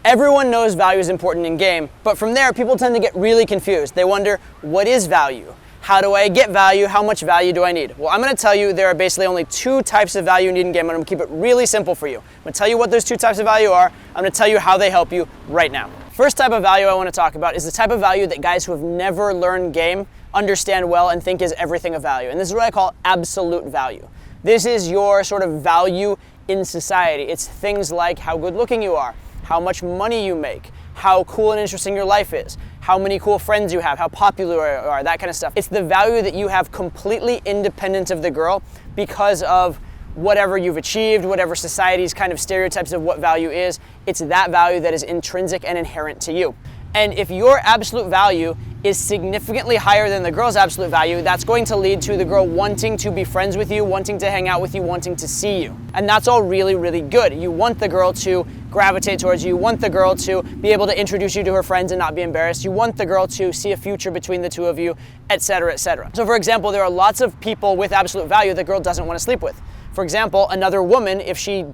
Everyone knows value is important in game, but from there, people tend to get really confused. They wonder, what is value? How do I get value? How much value do I need? Well, I'm going to tell you there are basically only two types of value you need in game, and I'm going to keep it really simple for you. I'm going to tell you what those two types of value are. I'm going to tell you how they help you right now. First type of value I want to talk about is the type of value that guys who have never learned game understand well and think is everything of value. And this is what I call absolute value. This is your sort of value in society. It's things like how good looking you are, how much money you make, how cool and interesting your life is, how many cool friends you have, how popular you are, that kind of stuff. It's the value that you have completely independent of the girl because of whatever you've achieved, whatever society's kind of stereotypes of what value is. It's that value that is intrinsic and inherent to you. And if your absolute value is significantly higher than the girl's absolute value, that's going to lead to the girl wanting to be friends with you, wanting to hang out with you, wanting to see you. And that's all really, really good. You want the girl to gravitate towards you. You want the girl to be able to introduce you to her friends and not be embarrassed. You want the girl to see a future between the two of you, etc., etc. So for example, there are lots of people with absolute value the girl doesn't want to sleep with. For example, another woman, if she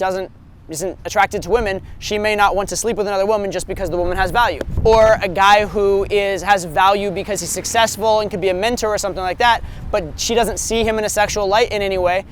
isn't attracted to women, she may not want to sleep with another woman just because the woman has value. Or a guy who has value because he's successful and could be a mentor or something like that, but she doesn't see him in a sexual light in any way,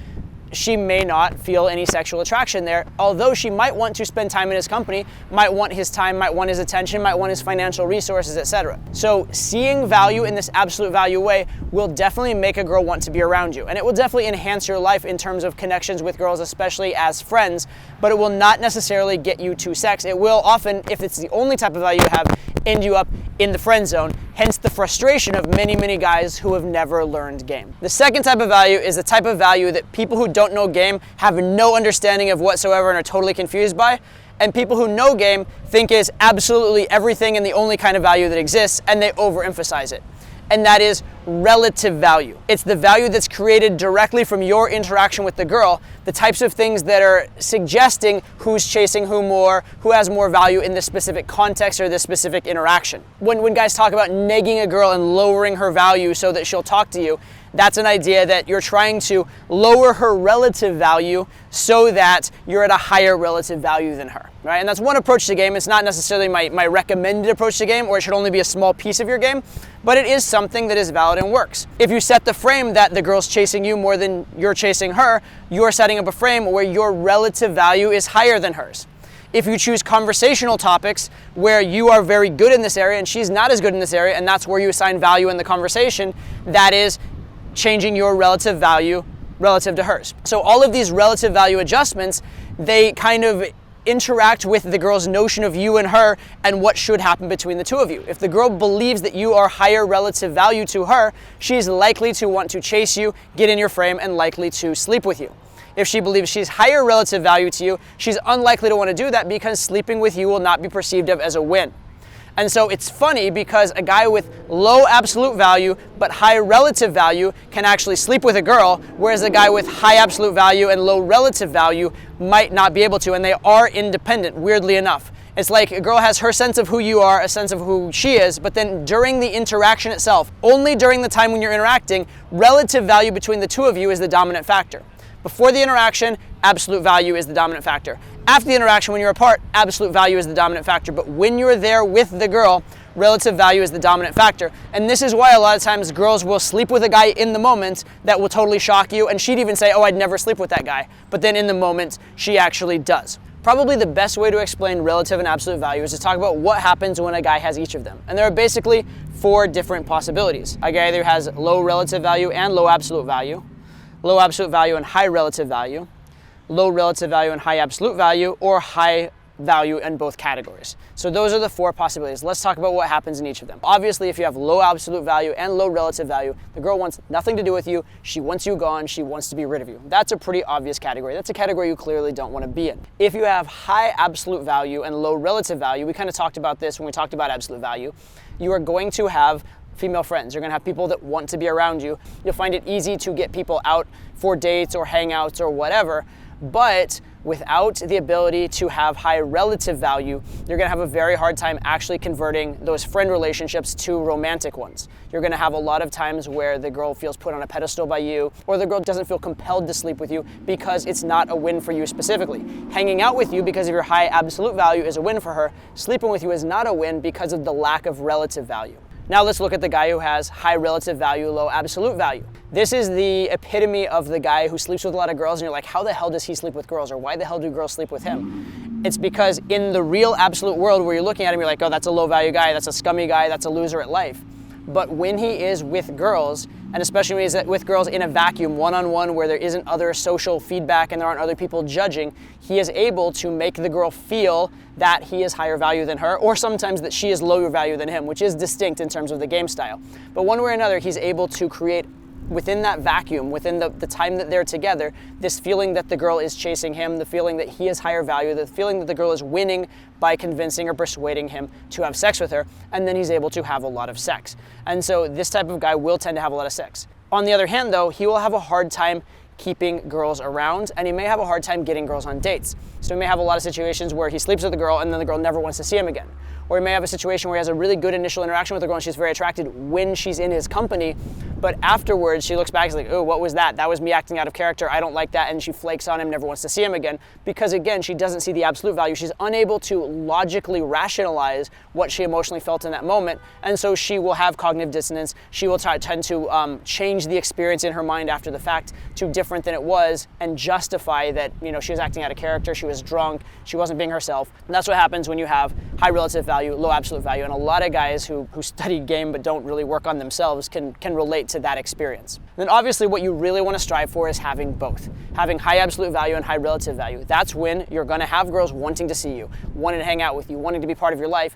she may not feel any sexual attraction there, although she might want to spend time in his company, might want his time, might want his attention, might want his financial resources, etc. So seeing value in this absolute value way will definitely make a girl want to be around you. And it will definitely enhance your life in terms of connections with girls, especially as friends, but it will not necessarily get you to sex. It will often, if it's the only type of value you have, end you up in the friend zone, hence the frustration of many, many guys who have never learned game. The second type of value is the type of value that people who don't know game have no understanding of whatsoever and are totally confused by, and people who know game think is absolutely everything and the only kind of value that exists, and they overemphasize it. And that is relative value. It's the value that's created directly from your interaction with the girl, the types of things that are suggesting who's chasing who more, who has more value in this specific context or this specific interaction. When guys talk about negging a girl and lowering her value so that she'll talk to you, that's an idea that you're trying to lower her relative value so that you're at a higher relative value than her, right? And that's one approach to game. It's not necessarily my recommended approach to game, or it should only be a small piece of your game, but it is something that is valid and works. If you set the frame that the girl's chasing you more than you're chasing her, you're setting up a frame where your relative value is higher than hers. If you choose conversational topics where you are very good in this area and she's not as good in this area, and that's where you assign value in the conversation, that is changing your relative value relative to hers. So all of these relative value adjustments, they kind of interact with the girl's notion of you and her and what should happen between the two of you. If the girl believes that you are higher relative value to her, she's likely to want to chase you, get in your frame, and likely to sleep with you. If she believes she's higher relative value to you, she's unlikely to want to do that because sleeping with you will not be perceived of as a win. And so it's funny because a guy with low absolute value but high relative value can actually sleep with a girl, whereas a guy with high absolute value and low relative value might not be able to, and they are independent, weirdly enough. It's like a girl has her sense of who you are, a sense of who she is, but then during the interaction itself, only during the time when you're interacting, relative value between the two of you is the dominant factor. Before the interaction, absolute value is the dominant factor. After the interaction, when you're apart, absolute value is the dominant factor. But when you're there with the girl, relative value is the dominant factor. And this is why a lot of times girls will sleep with a guy in the moment that will totally shock you, and she'd even say, oh, I'd never sleep with that guy. But then in the moment, she actually does. Probably the best way to explain relative and absolute value is to talk about what happens when a guy has each of them. And there are basically 4 different possibilities. A guy either has low relative value and low absolute value, low absolute value and high relative value, low relative value and high absolute value, or high value in both categories. So those are the 4 possibilities. Let's talk about what happens in each of them. Obviously, if you have low absolute value and low relative value, the girl wants nothing to do with you. She wants you gone. She wants to be rid of you. That's a pretty obvious category. That's a category you clearly don't want to be in. If you have high absolute value and low relative value, we kind of talked about this when we talked about absolute value, you are going to have female friends. You're going to have people that want to be around you. You'll find it easy to get people out for dates or hangouts or whatever, but without the ability to have high relative value, you're gonna have a very hard time actually converting those friend relationships to romantic ones. You're gonna have a lot of times where the girl feels put on a pedestal by you, or the girl doesn't feel compelled to sleep with you because it's not a win for you specifically. Hanging out with you because of your high absolute value is a win for her. Sleeping with you is not a win because of the lack of relative value. Now let's look at the guy who has high relative value, low absolute value. This is the epitome of the guy who sleeps with a lot of girls and you're like, how the hell does he sleep with girls? Or why the hell do girls sleep with him? It's because in the real absolute world where you're looking at him, you're like, oh, that's a low value guy, that's a scummy guy, that's a loser at life. But when he is with girls, and especially when he's with girls in a vacuum, one-on-one, where there isn't other social feedback and there aren't other people judging, he is able to make the girl feel that he is higher value than her, or sometimes that she is lower value than him, which is distinct in terms of the game style. But one way or another, he's able to create within that vacuum, within the time that they're together, this feeling that the girl is chasing him, the feeling that he is higher value, the feeling that the girl is winning by convincing or persuading him to have sex with her, and then he's able to have a lot of sex. And so this type of guy will tend to have a lot of sex. On the other hand though, he will have a hard time keeping girls around, and he may have a hard time getting girls on dates. So he may have a lot of situations where he sleeps with a girl and then the girl never wants to see him again. Or he may have a situation where he has a really good initial interaction with the girl and she's very attracted when she's in his company, but afterwards she looks back and is like, oh, what was that? That was me acting out of character, I don't like that, and she flakes on him, never wants to see him again, because again, she doesn't see the absolute value. She's unable to logically rationalize what she emotionally felt in that moment, and so she will have cognitive dissonance. She will tend to change the experience in her mind after the fact to different than it was, and justify that, you know, she was acting out of character, she was drunk, she wasn't being herself. And that's what happens when you have high relative value, low absolute value, and a lot of guys who study game but don't really work on themselves can relate to that experience. And then obviously what you really want to strive for is having both. Having high absolute value and high relative value. That's when you're going to have girls wanting to see you, wanting to hang out with you, wanting to be part of your life.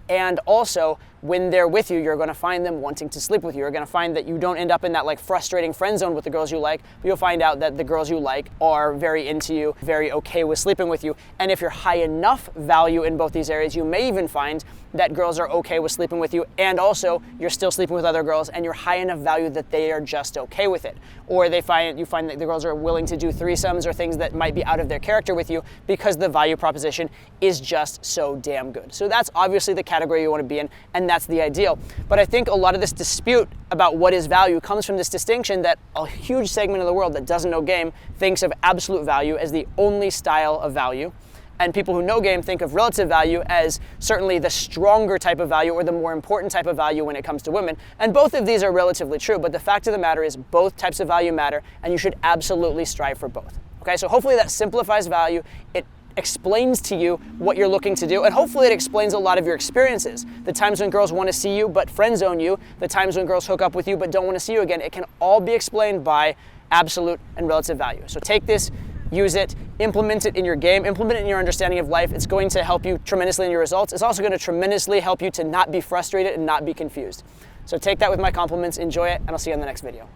And also, when they're with you, you're going to find them wanting to sleep with you. You're going to find that you don't end up in that like frustrating friend zone with the girls you like, but you'll find out that the girls you like are very into you, very okay with sleeping with you. And if you're high enough value in both these areas, you may even find that girls are okay with sleeping with you, and also you're still sleeping with other girls and you're high enough value that they are just okay with it. Or you find that the girls are willing to do threesomes or things that might be out of their character with you because the value proposition is just so damn good. So that's obviously the category you want to be in, and that's the ideal. But I think a lot of this dispute about what is value comes from this distinction that a huge segment of the world that doesn't know game thinks of absolute value as the only style of value. And people who know game think of relative value as certainly the stronger type of value or the more important type of value when it comes to women. And both of these are relatively true, but the fact of the matter is both types of value matter, and you should absolutely strive for both. Okay, so hopefully that simplifies value. It explains to you what you're looking to do, and hopefully it explains a lot of your experiences. The times when girls want to see you but friend zone you, the times when girls hook up with you but don't want to see you again, it can all be explained by absolute and relative value. So take this, use it, implement it in your game, implement it in your understanding of life. It's going to help you tremendously in your results. It's also going to tremendously help you to not be frustrated and not be confused. So take that with my compliments, enjoy it, and I'll see you in the next video.